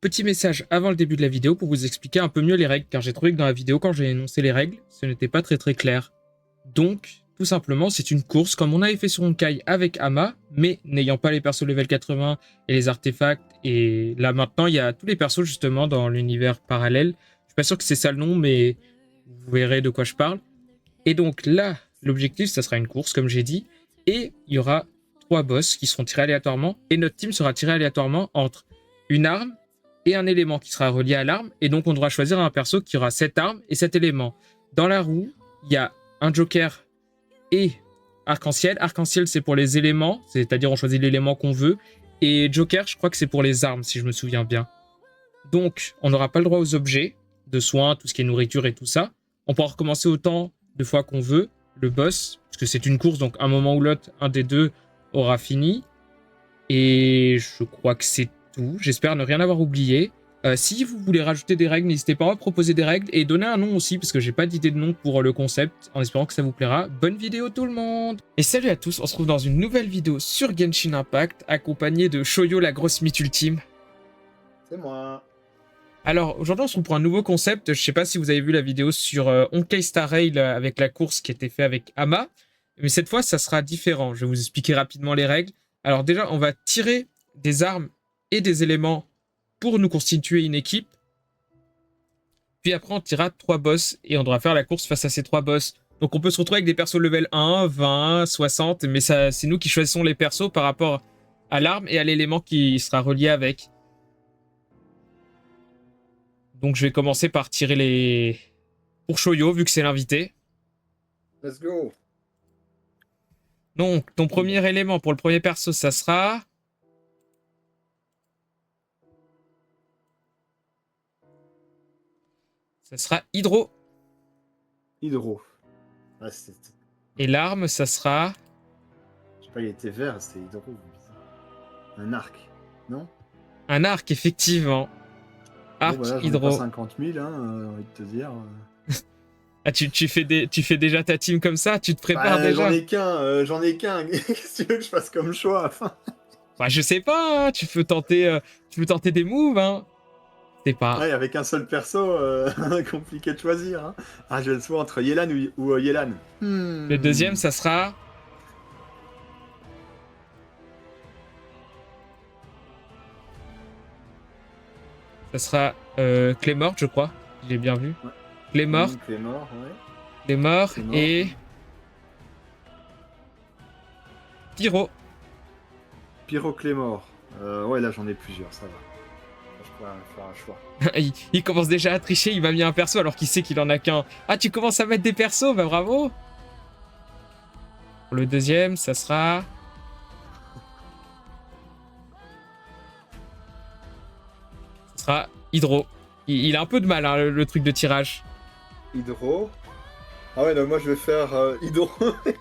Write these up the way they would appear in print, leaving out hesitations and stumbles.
Petit message avant le début de la vidéo pour vous expliquer un peu mieux les règles, car j'ai trouvé que dans la vidéo, quand j'ai énoncé les règles, ce n'était pas très clair. Donc, tout simplement, c'est une course comme on avait fait sur Honkai avec Ama, mais n'ayant pas les persos level 80 et les artefacts, et là maintenant, il y a tous les persos justement dans l'univers parallèle. Je suis pas sûr que c'est ça le nom, mais vous verrez de quoi je parle. Et donc là, l'objectif, ça sera une course, comme j'ai dit, et il y aura 3 boss qui seront tirés aléatoirement, et notre team sera tiré aléatoirement entre une arme et un élément qui sera relié à l'arme, et donc on devra choisir un perso qui aura cette arme et cet élément. Dans la roue, il y a un joker et arc-en-ciel. Arc-en-ciel, c'est pour les éléments, c'est-à-dire on choisit l'élément qu'on veut, et joker, je crois que c'est pour les armes, si je me souviens bien. Donc, on n'aura pas le droit aux objets de soins, tout ce qui est nourriture et tout ça. On pourra recommencer autant de fois qu'on veut le boss, parce que c'est une course, donc un moment ou l'autre, un des deux aura fini. Et je crois que c'est tout. J'espère ne rien avoir oublié. Si vous voulez rajouter des règles, n'hésitez pas à proposer des règles et donner un nom aussi, parce que j'ai pas d'idée de nom pour le concept, en espérant que ça vous plaira. Bonne vidéo tout le monde! Et salut à tous, on se retrouve dans une nouvelle vidéo sur Genshin Impact, accompagné de Shoyo, la grosse mythe ultime. C'est moi. Alors, aujourd'hui, on se retrouve pour un nouveau concept. Je sais pas si vous avez vu la vidéo sur Honkai Star Rail avec la course qui était faite avec Ama, mais cette fois, ça sera différent. Je vais vous expliquer rapidement les règles. Alors déjà, on va tirer des armes et des éléments pour nous constituer une équipe. Puis après, on tirera 3 boss et on devra faire la course face à ces 3 boss. Donc on peut se retrouver avec des persos level 1, 20, 60, mais ça, c'est nous qui choisissons les persos par rapport à l'arme et à l'élément qui sera relié avec. Donc je vais commencer par tirer les... pour Shoyo, vu que c'est l'invité. Let's go. Donc, ton premier élément pour le premier perso, ça sera... ça sera Hydro. Hydro. Ouais, Et l'arme, ça sera... je sais pas, il était vert, c'était Hydro. Un arc, non? un arc, effectivement. Arc, Bon, bah là, j'en ai pas Hydro. 50 000, hein, j'ai envie de te dire. Ah, tu fais déjà ta team comme ça? Tu te prépares Bah, déjà? j'en ai qu'un. Qu'est-ce que tu veux que je fasse comme choix? Enfin, Bah, je sais pas, hein, tu peux tenter des moves, hein. C'est pas... ouais, avec un seul perso, compliqué de choisir. Hein. Ah, j'ai le choix entre Yelan ou Yelan. Le deuxième, ça sera... Clémort, je crois. J'ai bien vu. Ouais. Clémort, Clémor, ouais. Clémor Clémor. et... Pyro. Pyro Clémor. Ouais, là, j'en ai plusieurs, ça va. Je pourrais faire un choix. il commence déjà à tricher, il m'a mis un perso alors qu'il sait qu'il en a qu'un. Ah, tu commences à mettre des persos, bah bravo. Pour le deuxième, ça sera... ça sera Hydro. Il a un peu de mal, hein, le truc de tirage. Hydro. Ah ouais, donc moi je vais faire Hydro...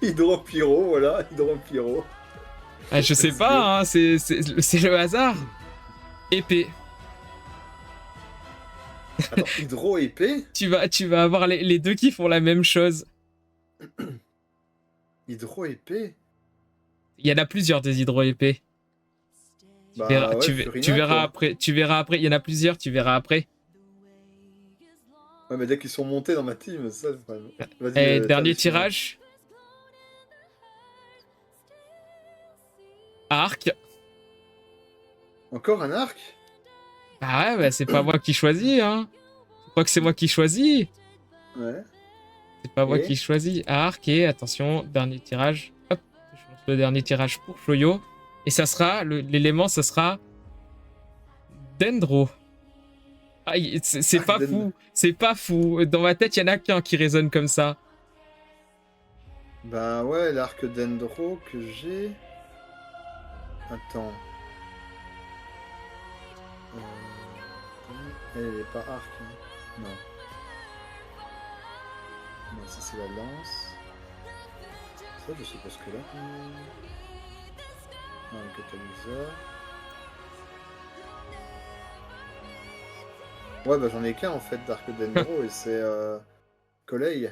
Hydro Pyro, voilà, Hydro Pyro. Ah, je sais Let's pas, hein, c'est le hasard. Épée. Attends, Hydro épée? Tu vas avoir les deux qui font la même chose. Hydro épée? Il y en a plusieurs des hydro-épées. Bah ouais, Tu Furina, verras quoi. après. Tu verras après. Il y en a plusieurs, tu verras après. Ouais, mais dès qu'ils sont montés dans ma team, c'est ça le problème. Vas-y, Et dernier excuse-moi. tirage. Arc. Encore un arc? Ah ouais, bah c'est pas moi qui choisis, hein. Je crois que c'est moi qui choisis. Ouais. C'est pas moi Et qui choisis. Arc et attention, dernier tirage. Hop, je lance le dernier tirage pour Floyo. Et ça sera, l'élément, ça sera Dendro. Ah, c'est pas fou. C'est pas fou. Dans ma tête, il y en a qu'un qui résonne comme ça. Bah ouais, l'arc Dendro que j'ai... Attends. Elle est pas arc, hein. Non. Non, ça c'est la lance. Ça, je suppose que là... Non, le catalyseur. Ouais, bah j'en ai qu'un en fait d'arc Dendro et c'est Collei.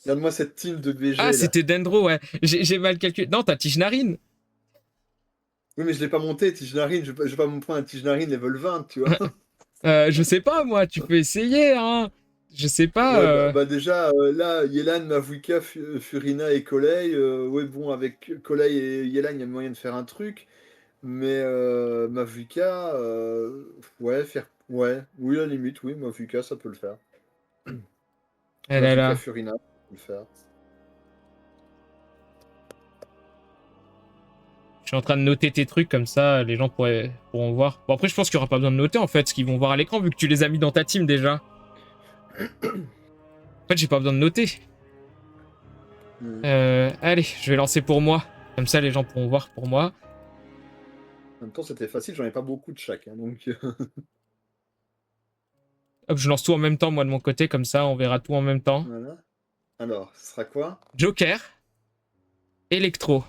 Regarde-moi cette team de BG Ah, là. c'était Dendro, ouais. J'ai mal calculé. Non, t'as Tige Narine. Oui, mais je l'ai pas monté, Tige Narine, je vais pas me prendre un Tige Narine level 20, tu vois. Je sais pas, moi, tu peux essayer, hein. Je sais pas. Ouais, bah déjà, là, Yelan, Mavuika, Furina et Kolei, ouais, bon, avec Kolei et Yelan, il y a moyen de faire un truc, mais Mavuika, ouais, ouais, oui, à la limite, oui, Mavuika, ça peut le faire. Ah là Mavuika, là. Furina, ça peut le faire. Je suis en train de noter tes trucs comme ça, les gens pourront voir. Bon, après, je pense qu'il n'y aura pas besoin de noter en fait, parce qu'ils vont voir à l'écran vu que tu les as mis dans ta team déjà. En fait, j'ai pas besoin de noter. Allez, je vais lancer pour moi. Comme ça, les gens pourront voir pour moi. En même temps, c'était facile, j'en ai pas beaucoup de chaque, hein, donc... Hop, je lance tout en même temps, moi de mon côté, comme ça, on verra tout en même temps. Voilà. Alors, ce sera quoi? Joker, électro.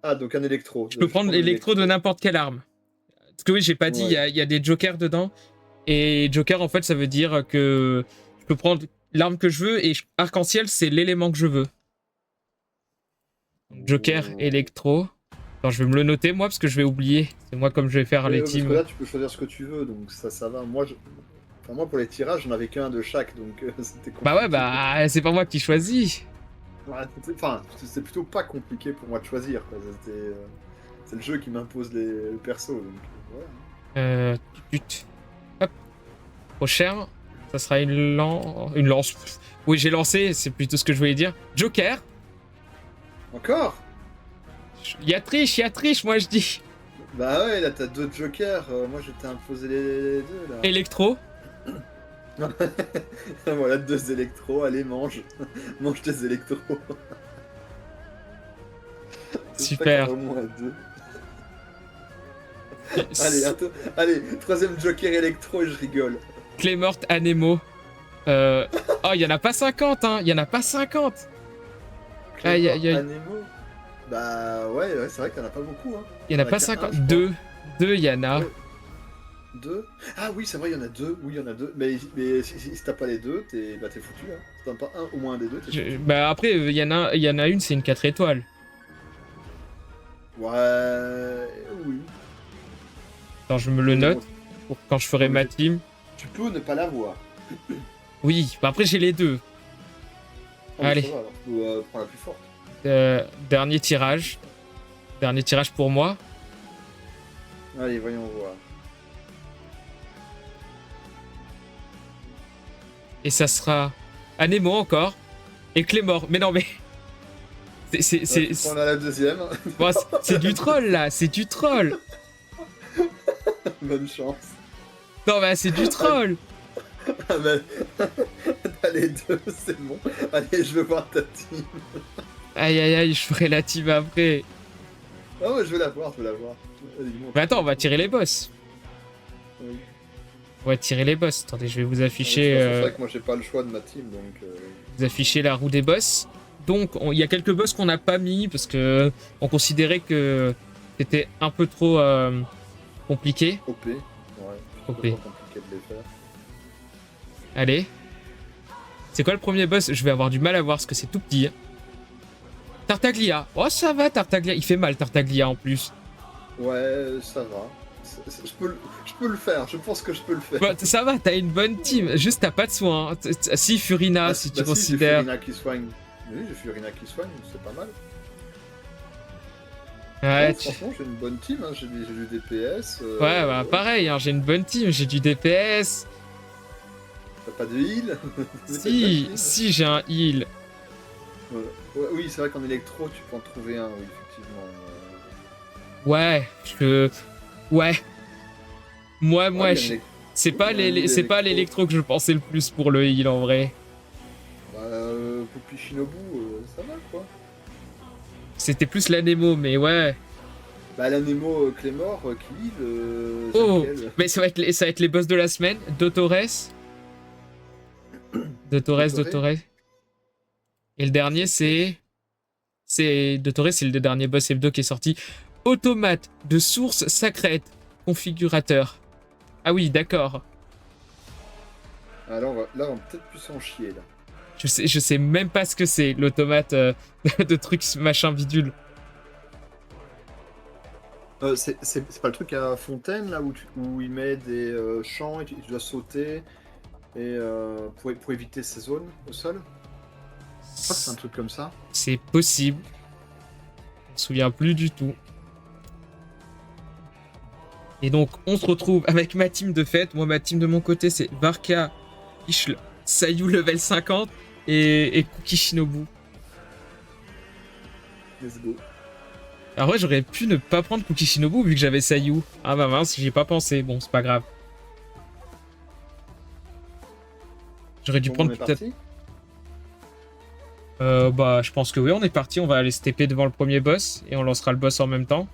Ah, donc un électro. Je peux prendre l'électro de n'importe quelle arme. Parce que oui, j'ai pas dit, Ouais. il y a des jokers dedans. Et joker, en fait, ça veut dire que je peux prendre l'arme que je veux et arc-en-ciel, c'est l'élément que je veux. Donc, joker, électro. Attends, je vais me le noter, moi, parce que je vais oublier. C'est moi comme je vais faire les Parce que teams. là, tu peux choisir ce que tu veux, donc ça va. Moi, enfin, moi, pour les tirages, j'en avais qu'un de chaque, donc c'était compliqué. Bah ouais, bah c'est pas moi qui choisis. Ouais, enfin, c'est plutôt pas compliqué pour moi de choisir, quoi. C'est le jeu qui m'impose le perso, donc voilà. Hop. Prochain, ça sera une lance. Oui, j'ai lancé, c'est plutôt ce que je voulais dire. Joker. Encore? Il y a triche, moi je dis. Bah ouais, là t'as deux jokers, moi je t'ai imposé les deux là. Électro. Voilà, deux électros, allez mange. Mange tes électros. Super. Au moins deux. Allez, troisième joker électro et je rigole. Clé morte, Anemo. Oh, il y en a pas 50, hein. Il y en a pas 50. Aïe, aïe, aïe. Anemo. Bah ouais, c'est vrai qu'il y en a pas beaucoup. Hein. Il y en a pas 50. Deux, il y en a. Ouais. Deux. Ah oui, c'est vrai, il y en a deux. Oui, il y en a deux. Mais si t'as pas les deux, t'es foutu. Hein. Si t'en as pas un, au moins un des deux, t'es foutu. Bah après, il y en a une, c'est une 4 étoiles. Ouais, oui. Attends, je me le note pour quand je ferai ma team. Tu peux ne pas l'avoir. Oui, bah après j'ai les deux. Ah, allez. Ça va, alors. Faut prendre la plus forte. Dernier tirage. Dernier tirage pour moi. Allez, voyons voir. Et ça sera Anemo encore. Et Clémor. Mais non, mais. On a la deuxième. Bon, c'est du troll là, c'est du troll. Bonne chance. Non, bah c'est du troll. Ah bah, t'as les deux, c'est bon. Allez, je veux voir ta team. Aïe aïe aïe, je ferai la team après. Ah ouais, je veux la voir. Mais attends, on va tirer les boss. Oui. On va tirer les boss. Attendez, je vais vous afficher. C'est vrai que moi j'ai pas le choix de ma team, donc. Vous affichez la roue des boss. Donc, il y a quelques boss qu'on n'a pas mis parce que on considérait que c'était un peu trop compliqué. OP. Ouais. OP. C'est pas compliqué de les faire. Allez. C'est quoi le premier boss? Je vais avoir du mal à voir parce que c'est tout petit. Tartaglia. Oh, ça va, Tartaglia. Il fait mal, Tartaglia, en plus. Ouais, ça va. Je peux le faire. Je pense que je peux le faire. Bah, ça va, t'as une bonne team. Juste, t'as pas de soins. Hein. Si, Furina, si tu considères. J'ai Furina qui soigne. Oui, j'ai Furina qui soigne, c'est pas mal. Ouais, franchement, j'ai une bonne team. Hein. J'ai du DPS. Ouais, bah pareil, hein, j'ai une bonne team. J'ai du DPS. T'as pas de heal? Si, j'ai un heal. Ouais, oui, c'est vrai qu'en électro, tu peux en trouver un, oui, effectivement. Ouais, Ouais. Moi, c'est pas l'électro que je pensais le plus pour le heal, en vrai. Bah, Poppy Shinobu, ça va, quoi. C'était plus l'Anemo, mais ouais. Bah, l'Anemo Clémor qui heal, Oh, mais ça va être les boss de la semaine. Dotores. Et le dernier, c'est Dotores, c'est le dernier boss hebdo qui est sorti. Automate de source sacrée. Configurateur. Ah oui, d'accord. Alors là, on va peut-être plus s'en chier, là. Je sais même pas ce que c'est, l'automate de trucs machin bidule. C'est pas le truc à Fontaine, là, où il met des champs et tu dois sauter et pour éviter ces zones au sol? Je crois que c'est un truc comme ça. C'est possible. Je me souviens plus du tout. Et donc, on se retrouve avec ma team de fête. Moi, ma team de mon côté, c'est Varka, Ishle, Sayu level 50 et Kuki Shinobu. Let's go. Alors ouais, j'aurais pu ne pas prendre Kuki Shinobu vu que j'avais Sayu. Ah bah mince, j'y ai pas pensé. Bon, c'est pas grave. J'aurais dû Bon, prendre on est peut-être... parti. Bah, je pense que oui, on est parti. On va aller se TP devant le premier boss et on lancera le boss en même temps.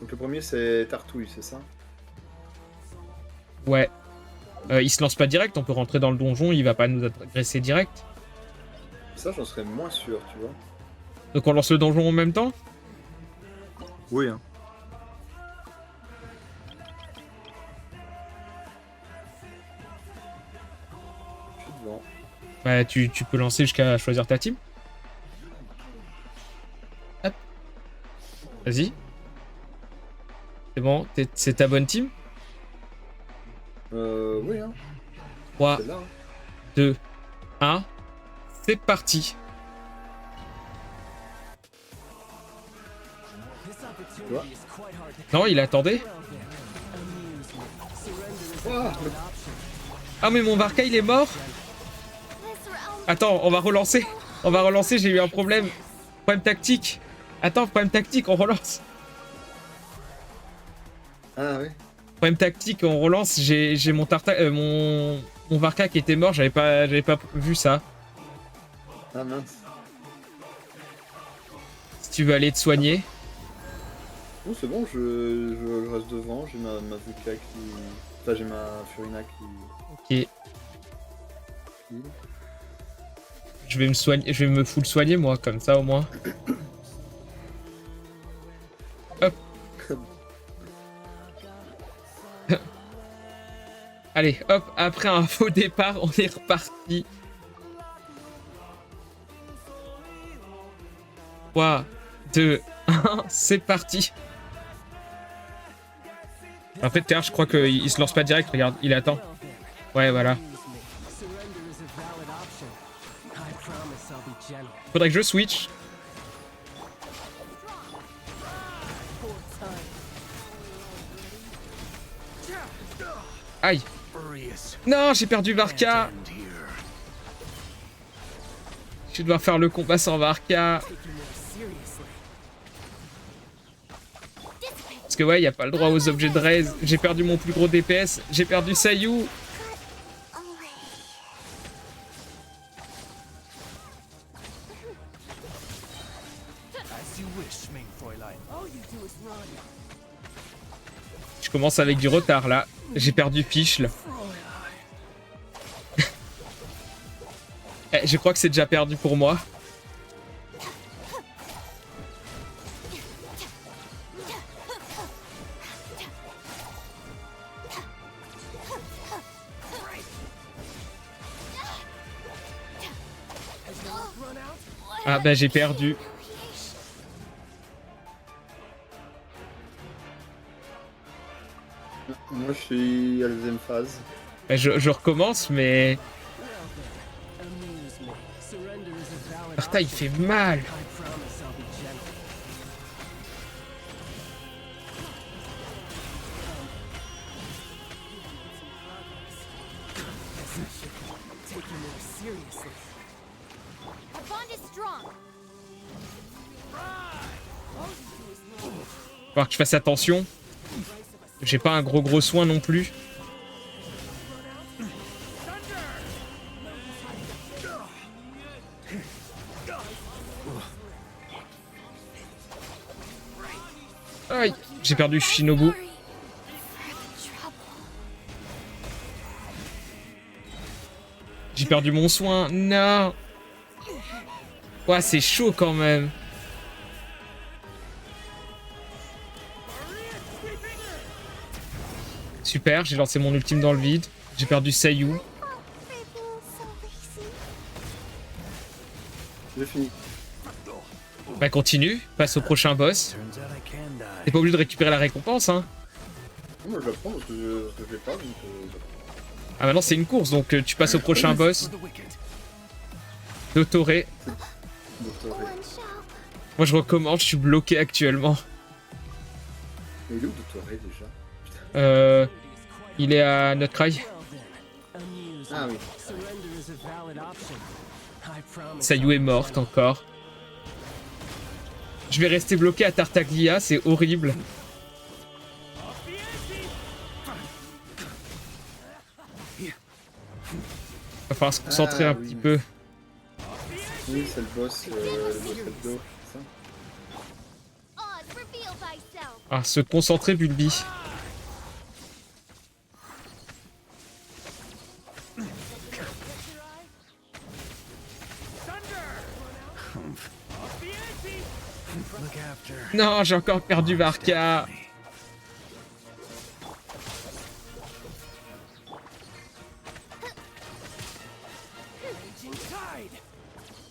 Donc le premier c'est Tartouille, c'est ça? Ouais. Il se lance pas direct, on peut rentrer dans le donjon, il va pas nous agresser direct. Ça j'en serais moins sûr, tu vois. Donc on lance le donjon en même temps? Oui, hein. Je suis devant. Bah, tu peux lancer jusqu'à choisir ta team. Hop. Vas-y. C'est bon, c'est ta bonne team? Oui, hein. 3, C'est là. Hein. 2, 1. C'est parti. Tu vois? Non, il attendait. Ouah, Ah, mais mon Varka, il est mort. Attends, on va relancer. On va relancer, j'ai eu un problème. Problème tactique. Attends, problème tactique, on relance. Ah oui. Problème tactique, on relance. J'ai mon mon Varka qui était mort, j'avais pas vu ça. Ah mince. Si tu veux aller te soigner. Oh, c'est bon, je reste devant, j'ai ma Vuka qui... Enfin, j'ai ma Furina qui... Ok. Je vais me soigner, je vais me full soigner moi, comme ça au moins. Hop. Allez, hop, après un faux départ, on est reparti. 3, 2, 1, c'est parti. En fait, Terre, je crois qu'il se lance pas direct, regarde, il attend. Ouais, voilà. Faudrait que je switch. Aïe. Non, j'ai perdu Varka. Je dois faire le combat sans Varka. Parce que ouais, y a pas le droit aux objets de raise. J'ai perdu mon plus gros DPS. J'ai perdu Sayu. Je commence avec du retard là. J'ai perdu Fischl. Je crois que c'est déjà perdu pour moi. Ah bah j'ai perdu. Moi je suis à la deuxième phase. Bah, je recommence mais... Putain, il fait mal. Faut voir que je fasse attention. J'ai pas un gros soin non plus. Aïe, j'ai perdu Shinobu. J'ai perdu mon soin. Non. Ouais, c'est chaud quand même. Super, j'ai lancé mon ultime dans le vide. J'ai perdu Sayu. J'ai fini. Bah continue, passe au prochain boss. Turns out I can die. T'es pas obligé de récupérer la récompense, hein. Moi, je la prends parce que je l'ai pas, donc... Ah maintenant c'est une course, donc tu passes au prochain boss. For the wicked. Dotoré. Docteur Ray. Moi je recommence, je suis bloqué actuellement. Mais il est où Docteur Ray déjà? Il est à Nutcry. Ah oui. Sayu est morte encore. Je vais rester bloqué à Tartaglia, c'est horrible. Va falloir se concentrer un petit peu. Oui, c'est le boss d'eau, c'est ça? Ah, se concentrer, Bulbi. Look after. Non, j'ai encore perdu Varka.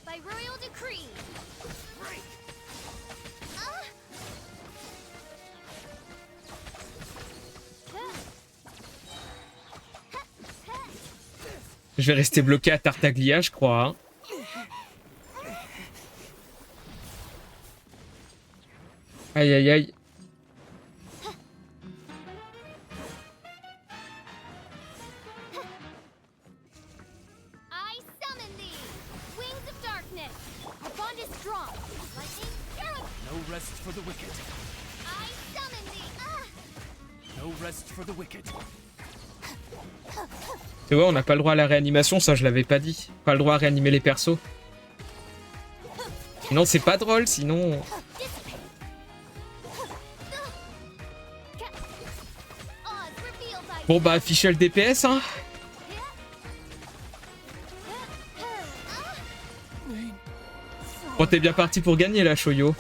By royal decree. Je vais rester bloqué à Tartaglia, je crois. Hein. Aïe aïe aïe. I summon thee, wings of darkness. Our bond is strong. Lightning, arrow. No rest for the wicked. I summon thee. No rest for the wicked. Tu vois, on n'a pas le droit à la réanimation, ça je l'avais pas dit. Pas le droit à réanimer les persos. Non, c'est pas drôle, sinon... Bon bah, official DPS, hein. Bon, t'es bien parti pour gagner, là, Shoyo.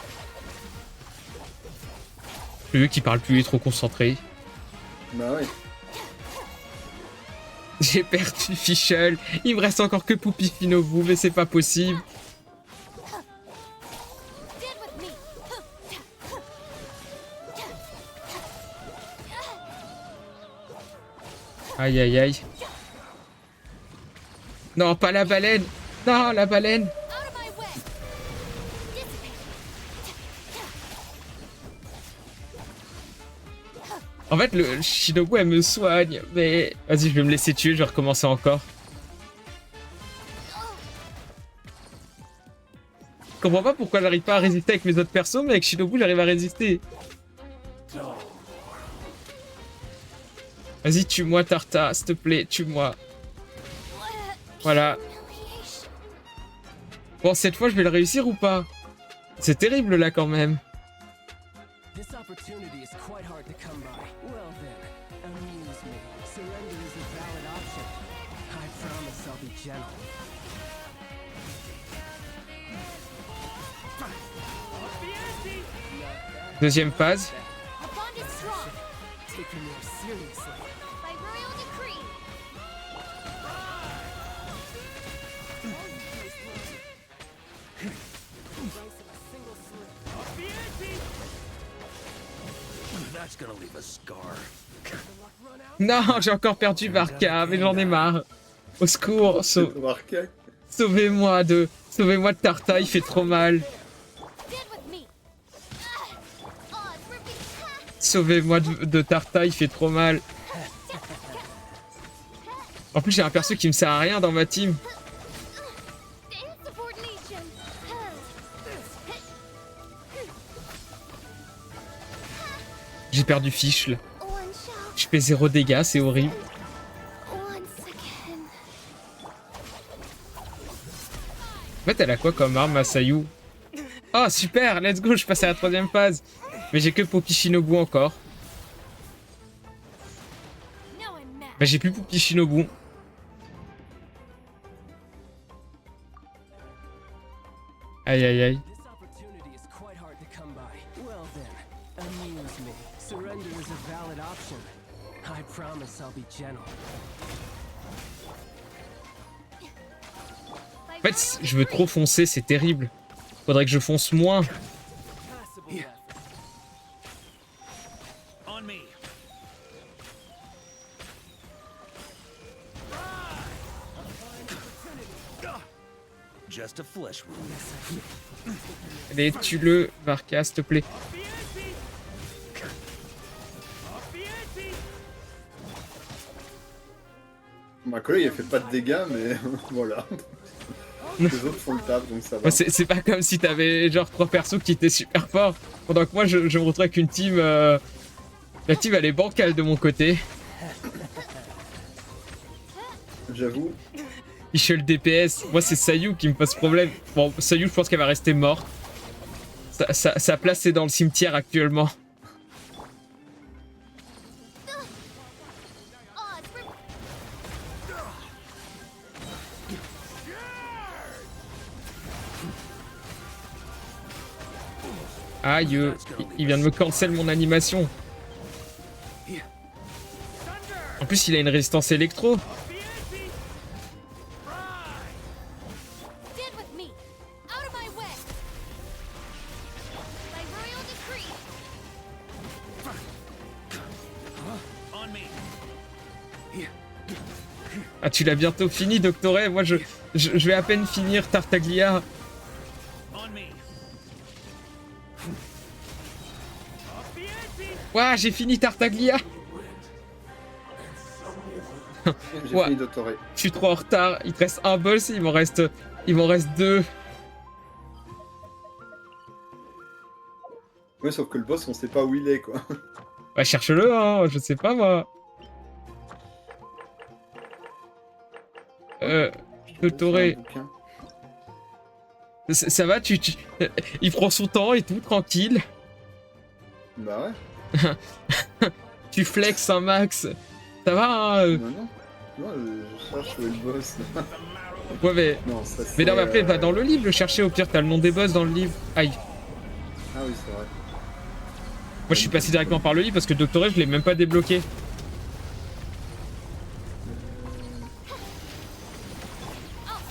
Le vieux qui parle plus, il est trop concentré. Bah ouais. J'ai perdu Fischl. Il me reste encore que Poupy Finobu, mais c'est pas possible. Aïe aïe aïe. Non, pas la baleine. Non, la baleine. En fait, le Shinobu, elle me soigne, mais... Vas-y, je vais me laisser tuer, je vais recommencer encore. Je comprends pas pourquoi j'arrive pas à résister avec mes autres persos, mais avec Shinobu, j'arrive à résister. Vas-y, tue-moi, Tarta, s'il te plaît, tue-moi. Voilà. Bon, cette fois, je vais le réussir ou pas? C'est terrible, là, quand même. This opportunity is quite hard to come by. Well then, amuse me. Surrender is a valid option. I promise I'll be gentle. Deuxième phase. Our bond is strong. Taking this seriously. By royal decree. That's gonna leave a scar. Non, j'ai encore perdu Varka, mais j'en ai marre. Au secours, Remarqué. sauvez-moi de Tarta, il fait trop mal. Stand with me. Odds repeat. Sauvez-moi de Tarta, il fait trop mal. En plus, j'ai un perso qui me sert à rien dans ma team. Insubordination. J'ai perdu Fischl. One shot. Je fais 0 dégâts, c'est horrible. Once again. En fait, elle a quoi comme arme, Masayu? Oh, super, let's go, je passe à la troisième phase. Mais j'ai que Poppy Shinobu encore. Now I'm mad. Bah, j'ai plus Poppy Shinobu. Aïe, aïe, aïe. This opportunity is quite hard to come by. Well then, amuse me. Surrender is a valid option. I promise I'll be gentle. En fait, je veux trop foncer, c'est terrible. Faudrait que je fonce moins. Passable effort. On me. Just a flesh wound. Allez, tue-le, Varka, s'il te plaît. Ma collègue, elle fait pas de dégâts, mais voilà. Les autres font le taf, donc ça va. Moi, c'est pas comme si t'avais genre 3 persos qui étaient super forts. Pendant que moi, je me retrouve avec une team... La team, elle est bancale de mon côté. J'avoue. Michel DPS, moi c'est Sayu qui me pose problème. Bon, Sayu, je pense qu'elle va rester morte. Sa place est dans le cimetière actuellement. Odds were Aïe, il vient de me cancel mon animation. En plus, il a une résistance électro. dead with me. Out of my way. By royal decree. On me. Ah, tu l'as bientôt fini, Doctoré. Moi, je vais à peine finir Tartaglia. On me. Ouah, j'ai fini Tartaglia. J'ai Ouais. fini Doctoré. Je suis trop en retard. Il te reste un boss, il m'en reste 2. Ouais, sauf que le boss, on sait pas où il est, quoi. Bah, cherche-le, hein. Je sais pas, moi. Doctoré. Un bouquin. Ça va, il prend son temps et tout, tranquille. Bah ouais. Tu flexes un max. Ça va, hein. Non, non. Non, je cherche où est le boss. Ouais, mais... Non, ça c'est... Mais non, mais après, va dans le livre le chercher, au pire, t'as le nom des boss dans le livre. Aïe. Ah oui, c'est vrai. Moi, je suis passé directement par le livre parce que Doctoré, je l'ai même pas débloqué. I'll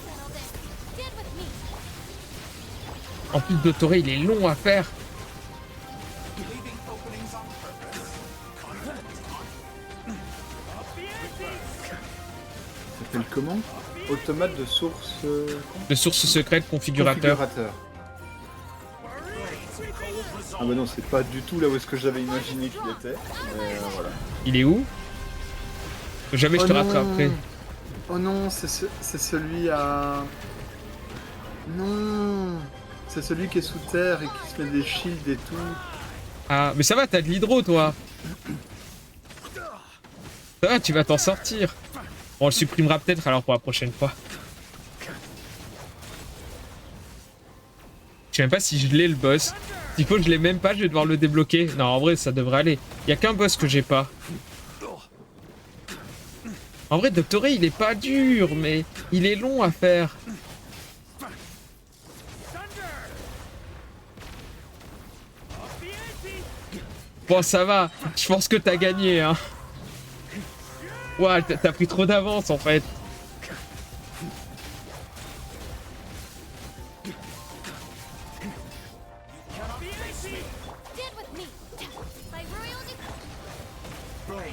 settle this. Dead with me. En plus, Doctoré, il est long à faire. Ça s'appelle comment? Automate de source... De source secrète configurateur. configurateur. Ah bah non, c'est pas du tout là où est-ce que j'avais imaginé qu'il était. Mais voilà. Il est où? Jamais je te rattraperai. Oh non, c'est celui à... Non. C'est celui qui est sous terre et qui se met des shields et tout. Ah, mais ça va, t'as de l'hydro, toi. Ça va, tu vas t'en sortir. On le supprimera peut-être alors pour la prochaine fois. Je sais même pas si je l'ai le boss. S'il faut que je l'ai même pas, je vais devoir le débloquer. Non, en vrai, ça devrait aller. Y a qu'un boss que j'ai pas. En vrai, Doctoré, il est pas dur, mais il est long à faire. Bon, ça va. Je pense que t'as gagné, hein. Ouais, t'as pris trop d'avance, en fait. Dead with me. By royal decree.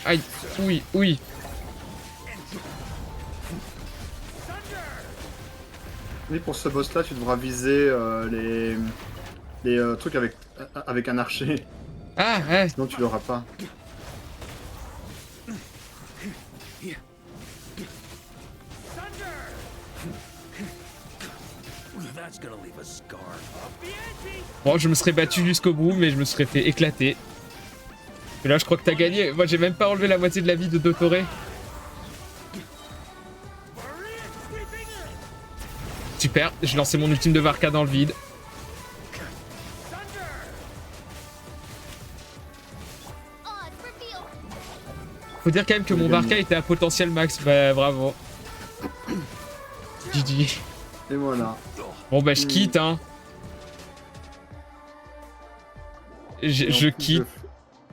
Aïe, oui, oui. Oui, pour ce boss là, tu devras viser les trucs avec un archer. Ah, ouais. Sinon, tu l'auras pas. That's gonna leave a scar. Bon, je me serais battu jusqu'au bout, mais je me serais fait éclater. Et là, je crois que t'as gagné. Moi, j'ai même pas enlevé la moitié de la vie de Doctoré. Super, j'ai lancé mon ultime de Varka dans le vide. Odds revealed. Faut dire quand même que mon Varka était à potentiel max. Bah, bravo. GG. Et voilà. Bon, bah, je quitte, hein. Je Et en plus, quitte.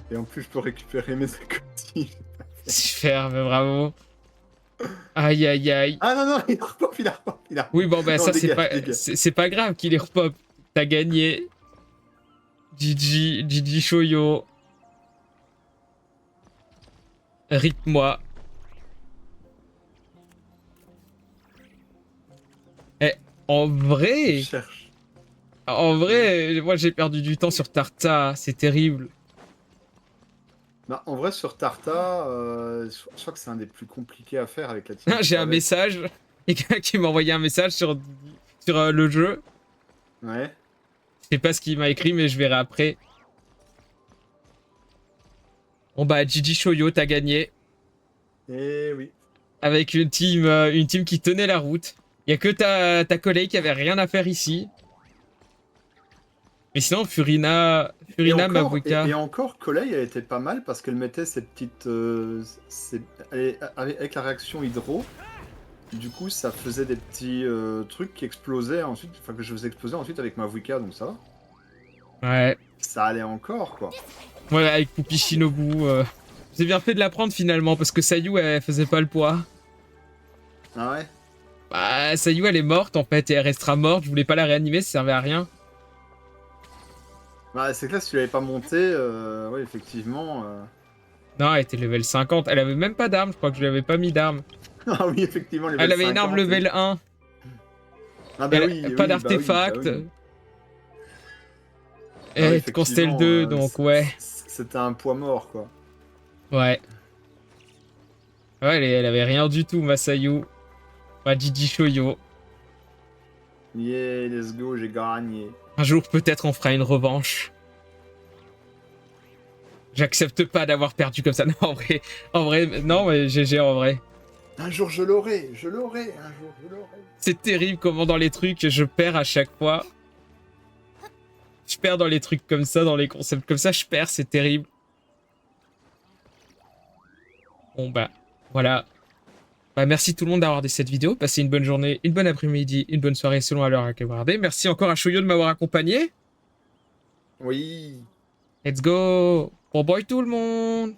Et en plus, je peux récupérer mes accomplis. Super, bah, bravo. Aïe, aïe, aïe. Ah non, non, il a repop, il a repop, il a repop. Oui, bon, bah Non, ça, c'est dégage, pas, dégage. c'est pas grave qu'il est repop. T'as gagné. GG Shoyo. Rip-moi. Eh, en Je vrai, cherche. moi j'ai perdu du temps sur Tarta, c'est terrible. Bah, en vrai, sur Tarta, je crois que c'est un des plus compliqués à faire avec la team. J'ai un Avec. message, il y a quelqu'un qui m'a envoyé un message sur le jeu. Ouais. Je sais pas ce qu'il m'a écrit, mais je verrai après. Bon bah, Gigi Shoyo, t'as gagné. Et oui. Avec une team qui tenait la route. Il y a que ta collègue qui avait rien à faire ici. Mais sinon, Furina Mavuika. Et encore, Colei, elle était pas mal parce qu'elle mettait ses petites. Avec la réaction hydro, du coup, ça faisait des petits trucs qui explosaient ensuite. Enfin, que je faisais exploser ensuite avec Mavuika, donc ça va. Ouais. Ça allait encore, quoi. Ouais, avec Pupi Shinobu. J'ai bien fait de la prendre finalement parce que Sayu, elle faisait pas le poids. Ah ouais? Bah, Sayu, elle est morte en fait et elle restera morte. Je voulais pas la réanimer, ça servait à rien. Bah, c'est clair, si tu l'avais pas monté, ouais, effectivement. Non, elle était level 50. Elle avait même pas d'arme, je crois que je lui avais pas mis d'arme. Ah oui, effectivement, Elle avait une arme level 1. Ah bah Elle oui, pas oui, d'artefact. bah oui. Et oui, quand c'était le effectivement, 2, donc ouais. C'était un poids mort, quoi. Ouais. Ouais, elle avait rien du tout, Masayu. Bah, Gigi Shoyo. Yeah, let's go, j'ai gagné. Un jour, peut-être, on fera une revanche. J'accepte pas d'avoir perdu comme ça. Non, en vrai, non, mais GG en vrai. Un jour je l'aurai, un jour je l'aurai. C'est terrible comment dans les trucs, je perds à chaque fois. Je perds dans les trucs comme ça, dans les concepts comme ça, je perds, c'est terrible. Bon bah, voilà. Bah, merci tout le monde d'avoir regardé cette vidéo. Passez une bonne journée, une bonne après-midi, une bonne soirée selon à l'heure à laquelle vous regardez. Merci encore à Shoyo de m'avoir accompagné. Oui. Let's go. Bon boy tout le monde.